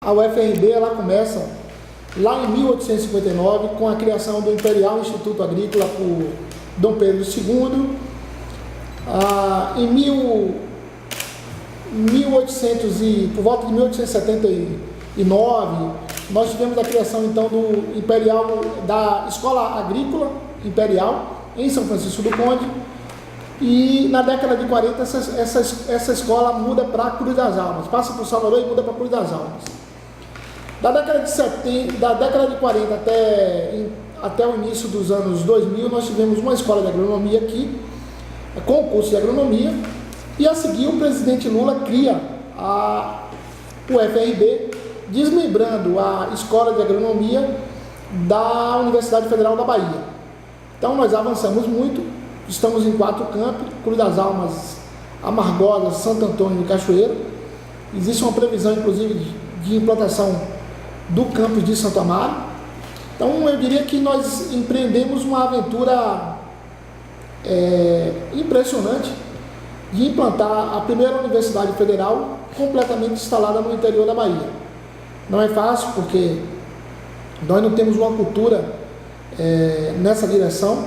A UFRB ela começa lá em 1859 com a criação do Imperial Instituto Agrícola por Dom Pedro II. Em 1800 por volta de 1879, nós tivemos a criação então do Imperial, da Escola Agrícola Imperial em São Francisco do Conde, e na década de 40 essa escola muda para Cruz das Almas, passa por Salvador e muda para Cruz das Almas. Da década de 40 até o início dos anos 2000, nós tivemos uma escola de agronomia aqui, com o curso de agronomia, e a seguir o presidente Lula cria a UFRB, desmembrando a escola de agronomia da Universidade Federal da Bahia. Então nós avançamos muito, estamos em 4 campi, Cruz das Almas, Amargosa, Santo Antônio e Cachoeira. Existe uma previsão, inclusive, de implantação do campus de Santo Amaro. Então eu diria que nós empreendemos uma aventura impressionante de implantar a primeira universidade federal completamente instalada no interior da Bahia. Não é fácil, porque nós não temos uma cultura nessa direção.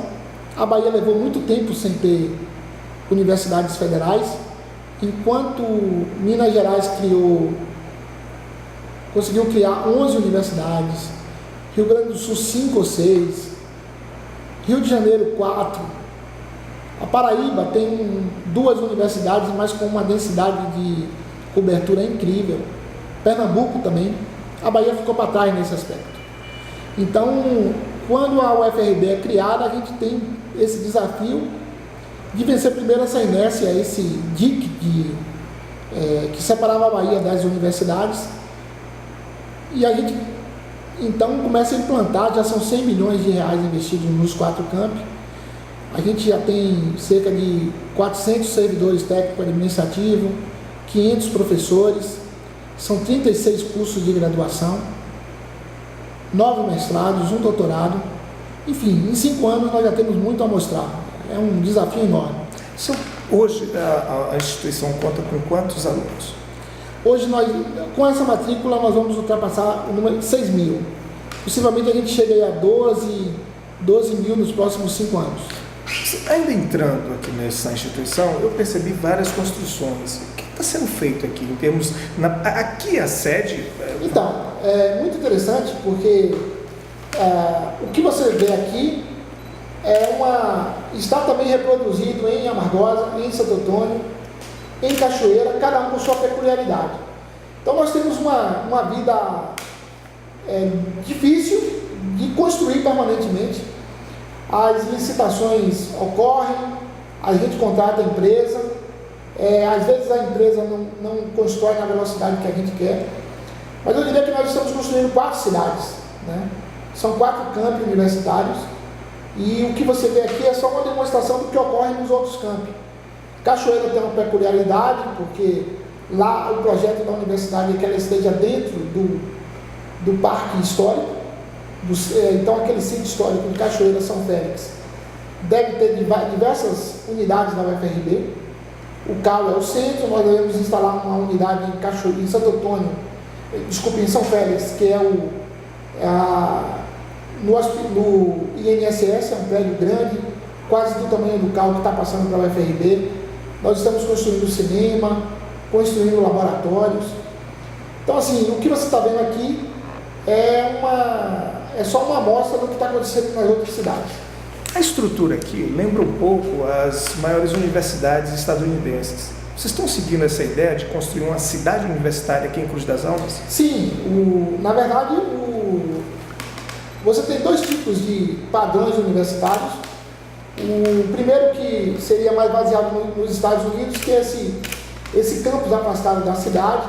A Bahia levou muito tempo sem ter universidades federais, enquanto Minas Gerais conseguiu criar 11 universidades, Rio Grande do Sul 5 ou 6, Rio de Janeiro 4, a Paraíba tem 2 universidades, mas com uma densidade de cobertura incrível, Pernambuco também. A Bahia ficou para trás nesse aspecto. Então, quando a UFRB é criada, a gente tem esse desafio de vencer primeiro essa inércia, esse dique que separava a Bahia das universidades, e a gente então começa a implantar. Já são 100 milhões de reais investidos nos 4 campi. A gente já tem cerca de 400 servidores técnico-administrativos, 500 professores, são 36 cursos de graduação, 9 mestrados, 1 doutorado. Enfim, em 5 anos nós já temos muito a mostrar. É um desafio enorme. Hoje a instituição conta com quantos alunos? Hoje, com essa matrícula, nós vamos ultrapassar o número de 6 mil. Possivelmente a gente chega a 12 mil nos próximos 5 anos. Ainda entrando aqui nessa instituição, eu percebi várias construções. O que está sendo feito aqui em termos... Aqui a sede... Então, é muito interessante, porque o que você vê aqui está também reproduzido em Amargosa, em Santo Antônio, em Cachoeira, cada um com sua peculiaridade. Então nós temos uma vida difícil de construir permanentemente. As licitações ocorrem, a gente contrata a empresa, às vezes a empresa não constrói na velocidade que a gente quer, mas eu diria que nós estamos construindo 4 cidades, né? São 4 campi universitários, e o que você vê aqui é só uma demonstração do que ocorre nos outros campi. Cachoeira tem uma peculiaridade, porque lá o projeto da universidade é que ela esteja dentro do parque histórico. Então aquele sítio histórico de Cachoeira, São Félix, deve ter diversas unidades da UFRB. O CAU é o centro, nós devemos instalar uma unidade em Santo Antônio, em São Félix, que é no INSS, é um prédio grande, quase do tamanho do CAU que está passando para a UFRB. Nós estamos construindo cinema, construindo laboratórios. Então, assim, o que você está vendo aqui é só uma amostra do que está acontecendo nas outras cidades. A estrutura aqui lembra um pouco as maiores universidades estadunidenses. Vocês estão seguindo essa ideia de construir uma cidade universitária aqui em Cruz das Almas? Sim, na verdade, você tem 2 tipos de padrões universitários. O primeiro, que seria mais baseado nos Estados Unidos, que é esse campus afastado da cidade,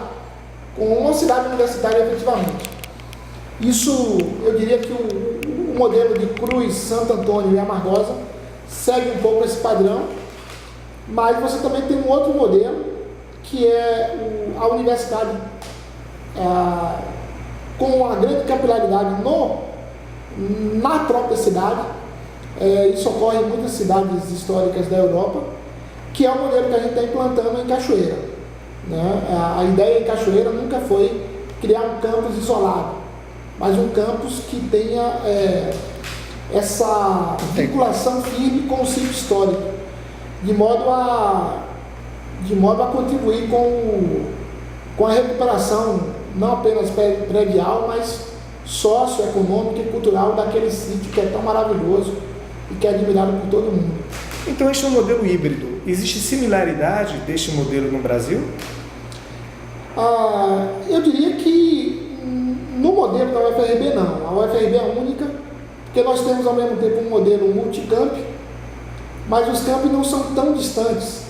com uma cidade universitária efetivamente. Isso, eu diria que o modelo de Cruz, Santo Antônio e Amargosa segue um pouco esse padrão, mas você também tem um outro modelo, que é a universidade com uma grande capilaridade na própria cidade. Isso ocorre em muitas cidades históricas da Europa, que é o modelo que a gente está implantando em Cachoeira, né? A ideia em Cachoeira nunca foi criar um campus isolado, mas um campus que tenha essa vinculação firme com o sítio histórico, de modo a contribuir com a recuperação, não apenas predial, mas socioeconômica e cultural daquele sítio que é tão maravilhoso e que é admirado por todo mundo. Então, este é um modelo híbrido. Existe similaridade deste modelo no Brasil? Eu diria que no modelo da UFRB não. A UFRB é única, porque nós temos ao mesmo tempo um modelo multicamp, mas os campos não são tão distantes.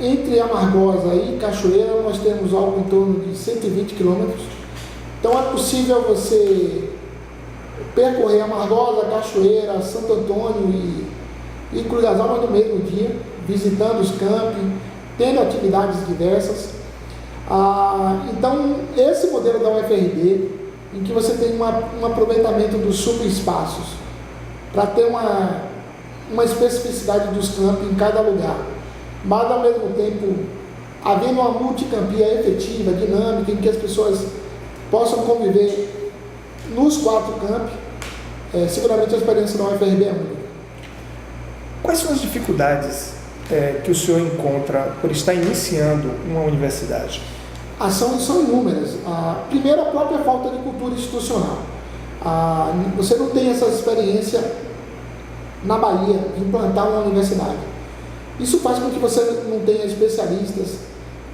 Entre Amargosa e Cachoeira nós temos algo em torno de 120 quilômetros. Então é possível você percorrer Amargosa, Cachoeira, Santo Antônio e Cruz das Almas no mesmo dia, visitando os campos, tendo atividades diversas. Então, esse modelo da UFRB, em que você tem um aproveitamento dos subespaços, para ter uma especificidade dos campos em cada lugar, mas ao mesmo tempo havendo uma multicampia efetiva, dinâmica, em que as pessoas possam conviver nos 4 campos, seguramente a experiência da UFRB é única. Quais são as dificuldades que o senhor encontra por estar iniciando uma universidade? São inúmeras. Primeiro, a própria falta de cultura institucional. Você não tem essa experiência na Bahia de implantar uma universidade. Isso faz com que você não tenha especialistas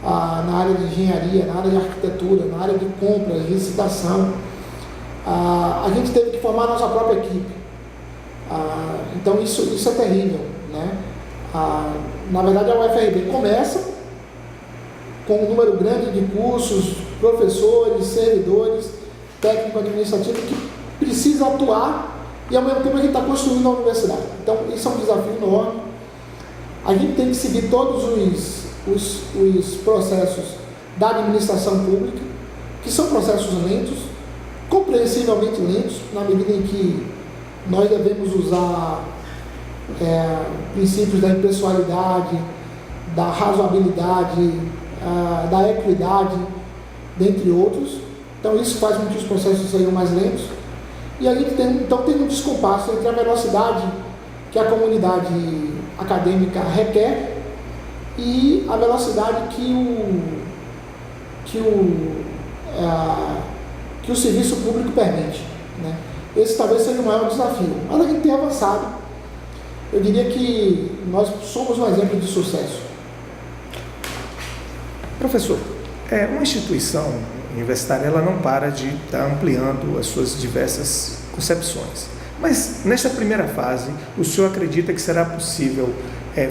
na área de engenharia, na área de arquitetura, na área de compras, de licitação. A gente teve que formar a nossa própria equipe. Então isso é terrível, né? Na verdade, a UFRB começa com um número grande de cursos, professores, servidores, técnico-administrativo que precisa atuar e ao mesmo tempo a gente está construindo a universidade. Então isso é um desafio enorme. A gente tem que seguir todos os processos da administração pública, que são processos lentos, compreensivelmente lentos, na medida em que nós devemos usar princípios da impessoalidade, da razoabilidade, da equidade, dentre outros. Então isso faz com que os processos sejam mais lentos. E a gente tem um descompasso entre a velocidade que a comunidade acadêmica requer e a velocidade que o serviço público permite, né? Esse talvez seja o maior desafio. Mas a gente tem avançado. Eu diria que nós somos um exemplo de sucesso. Professor, uma instituição universitária ela não para de estar ampliando as suas diversas concepções. Mas, nesta primeira fase, o senhor acredita que será possível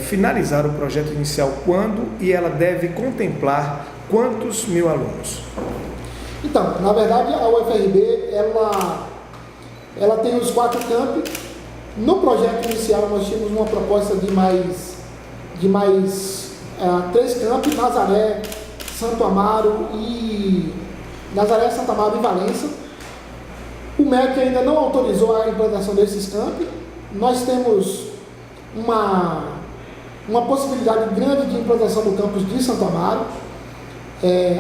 finalizar o projeto inicial quando e ela deve contemplar quantos mil alunos? Então, na verdade, a UFRB, ela tem os 4 campi. No projeto inicial, nós tínhamos uma proposta de mais 3 campi, Nazaré, Santo Amaro e Valença. O MEC ainda não autorizou a implantação desses campi. Nós temos uma possibilidade grande de implantação do campus de Santo Amaro,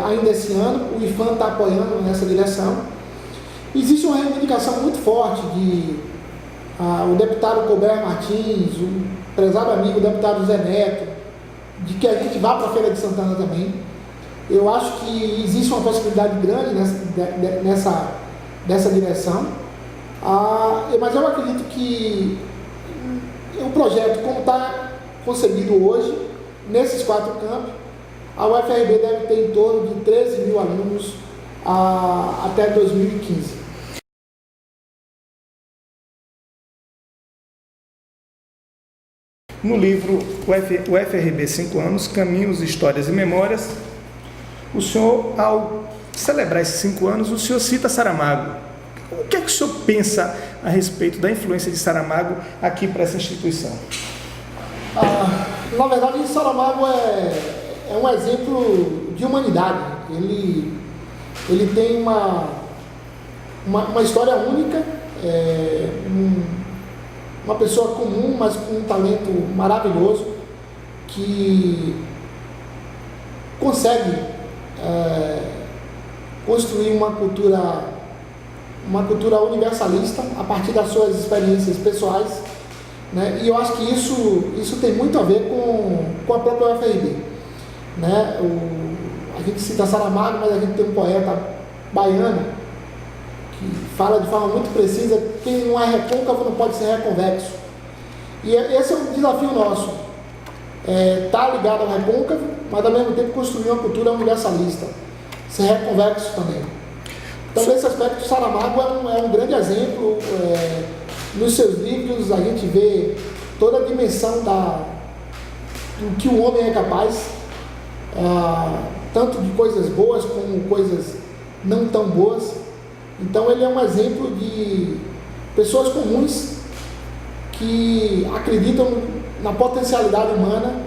ainda esse ano. O IFAM está apoiando nessa direção. Existe uma reivindicação muito forte o deputado Colbert Martins, o prezado amigo o deputado Zé Neto, de que a gente vá para a Feira de Santana também. Eu acho que existe uma possibilidade grande nessa direção, mas eu acredito que o projeto, como está concebido hoje, nesses 4 campos, a UFRB deve ter em torno de 13 mil alunos até 2015. No livro UFRB 5 anos, Caminhos, Histórias e Memórias, o senhor, ao celebrar esses 5 anos, o senhor cita Saramago. O que é que o senhor pensa a respeito da influência de Saramago aqui para essa instituição? Na verdade, Saramago é um exemplo de humanidade. Ele tem uma história única, uma pessoa comum, mas com um talento maravilhoso, que consegue construir uma cultura universalista a partir das suas experiências pessoais, né? E eu acho que isso tem muito a ver com a própria UFRB, né? A gente cita Saramago, mas a gente tem um poeta baiano que fala de forma muito precisa: quem não é recôncavo não pode ser reconvexo. E esse é um desafio nosso, tá ligado ao recôncavo, mas ao mesmo tempo construir uma cultura universalista, ser reconvexo também. Então, nesse aspecto, Saramago é um grande exemplo. Nos seus livros a gente vê toda a dimensão do que o homem é capaz, tanto de coisas boas como coisas não tão boas. Então ele é um exemplo de pessoas comuns que acreditam na potencialidade humana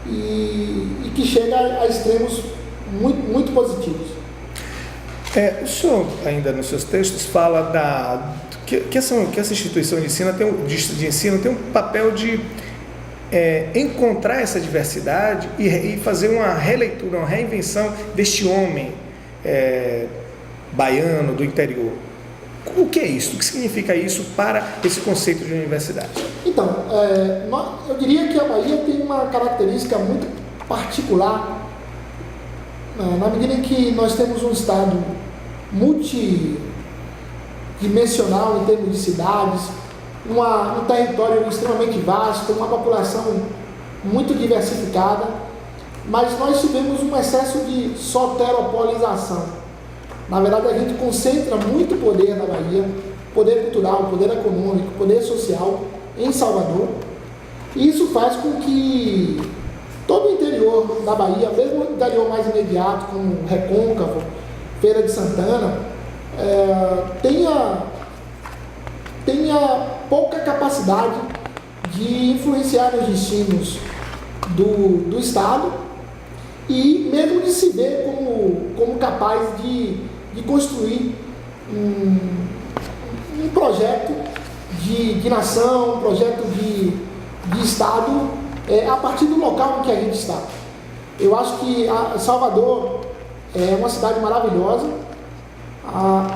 e que chega a extremos muito, muito positivos. O senhor, ainda nos seus textos, fala que essa instituição de ensino tem um papel de encontrar essa diversidade e fazer uma releitura, uma reinvenção deste homem baiano do interior. O que é isso? O que significa isso para esse conceito de universidade? Então, eu diria que a Bahia tem uma característica muito particular, na medida em que nós temos um estado multidimensional em termos de cidades, um território extremamente vasto, uma população muito diversificada, mas nós tivemos um excesso de soteropolização. Na verdade, a gente concentra muito poder na Bahia, poder cultural, poder econômico, poder social em Salvador, e isso faz com que todo o interior da Bahia, mesmo o interior mais imediato, como Recôncavo, Feira de Santana, tenha pouca capacidade de influenciar os destinos do Estado e mesmo de se ver como capaz de construir um projeto de nação, um projeto de Estado a partir do local em que a gente está. Eu acho que Salvador é uma cidade maravilhosa.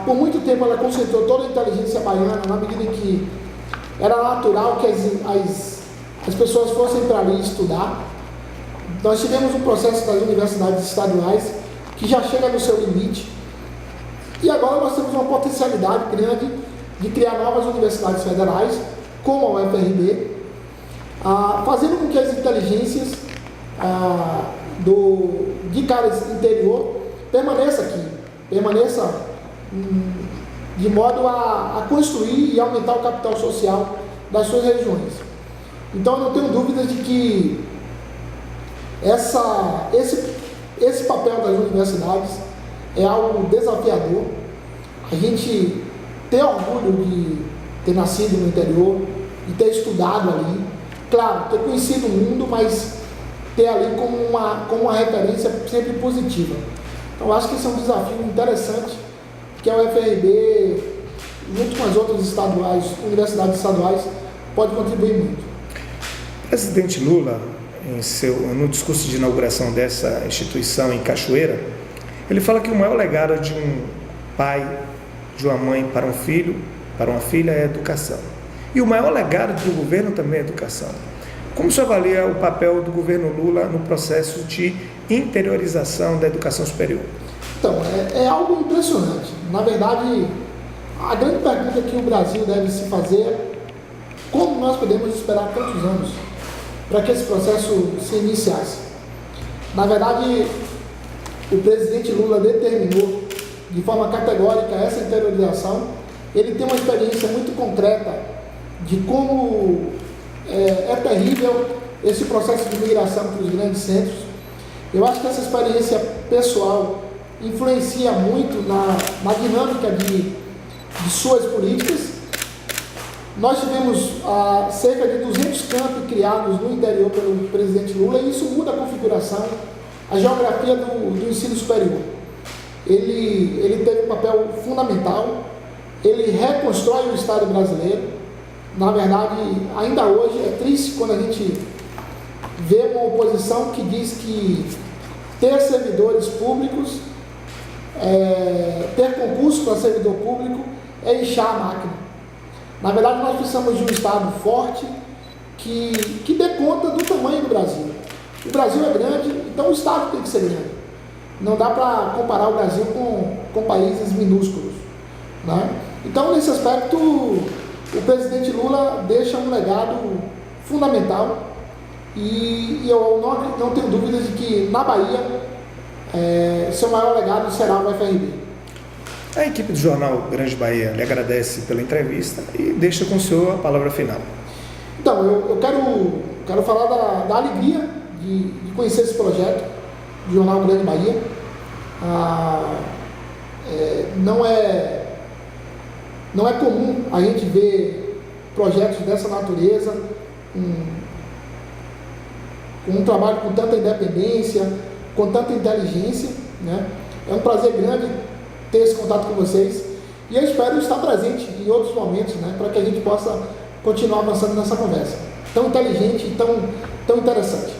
Por muito tempo ela concentrou toda a inteligência baiana, na medida em que era natural que as pessoas fossem para ali estudar. Nós tivemos um processo das universidades estaduais que já chega no seu limite, e agora nós temos uma potencialidade grande de criar novas universidades federais, como a UFRB, fazendo com que as inteligências de cada interior permaneça aqui, de modo a construir e aumentar o capital social das suas regiões. Então eu não tenho dúvidas de que esse papel das universidades é algo desafiador. A gente ter orgulho de ter nascido no interior, de ter estudado ali, claro, ter conhecido o mundo, mas ter ali como uma referência sempre positiva. Então eu acho que esse é um desafio interessante que a UFRB, junto com as outras universidades estaduais, pode contribuir muito. O presidente Lula, no discurso de inauguração dessa instituição em Cachoeira, ele fala que o maior legado de um pai, de uma mãe para um filho, para uma filha, é a educação. E o maior legado do governo também é a educação. Como o senhor avalia o papel do governo Lula no processo de interiorização da educação superior? Então, é algo impressionante. Na verdade, a grande pergunta que o Brasil deve se fazer é como nós podemos esperar tantos anos para que esse processo se iniciasse. Na verdade, o presidente Lula determinou de forma categórica essa interiorização. Ele tem uma experiência muito concreta de como é terrível esse processo de migração para os grandes centros. Eu acho que essa experiência pessoal influencia muito na dinâmica de suas políticas. Nós tivemos cerca de 200 campi criados no interior pelo presidente Lula, e isso muda a configuração, a geografia do ensino superior. Ele teve um papel fundamental, ele reconstrói o Estado brasileiro. Na verdade, ainda hoje é triste quando a gente vê uma oposição que diz que ter servidores públicos ter concurso para servidor público é inchar a máquina. Na verdade, nós precisamos de um Estado forte que dê conta do tamanho do Brasil. O Brasil é grande, então o Estado tem que ser grande. Não dá para comparar o Brasil com países minúsculos, né? Então, nesse aspecto, o presidente Lula deixa um legado fundamental e eu não tenho dúvidas de que na Bahia seu maior legado será o UFRB. A equipe do jornal Grande Bahia lhe agradece pela entrevista e deixa com o senhor a palavra final. Então, eu quero falar da alegria de conhecer esse projeto do jornal Grande Bahia. Não é comum a gente ver projetos dessa natureza, com um trabalho com tanta independência, com tanta inteligência, né? É um prazer grande ter esse contato com vocês e eu espero estar presente em outros momentos, né, para que a gente possa continuar avançando nessa conversa tão inteligente e tão interessante.